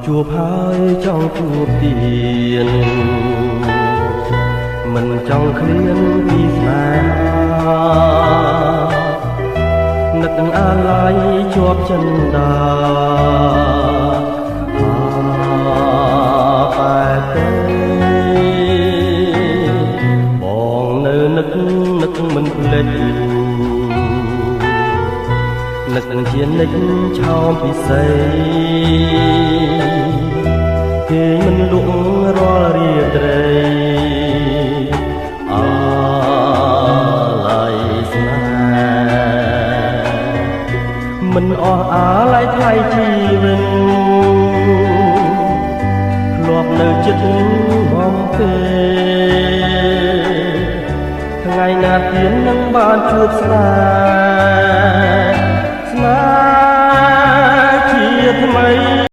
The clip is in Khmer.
ជួបហើយចង់ជួបទៀតមិនចង់ឃ្លានពីស្នេហានឹកអាឡ័យជាប់ចិន្តាតែទេបងនៅនឹកមិនភ្លេចនឹកជានិចឆោមពិសេសគេមិនលក់រាល់រាត្រីអាឡ័យស្នេហ៍មិនអស់អាឡ័យថ្លៃជីវិតធ្លាប់នៅចិត្តបងគេថ្ងៃណាទៀតនឹងបានជួបស្នេហ៍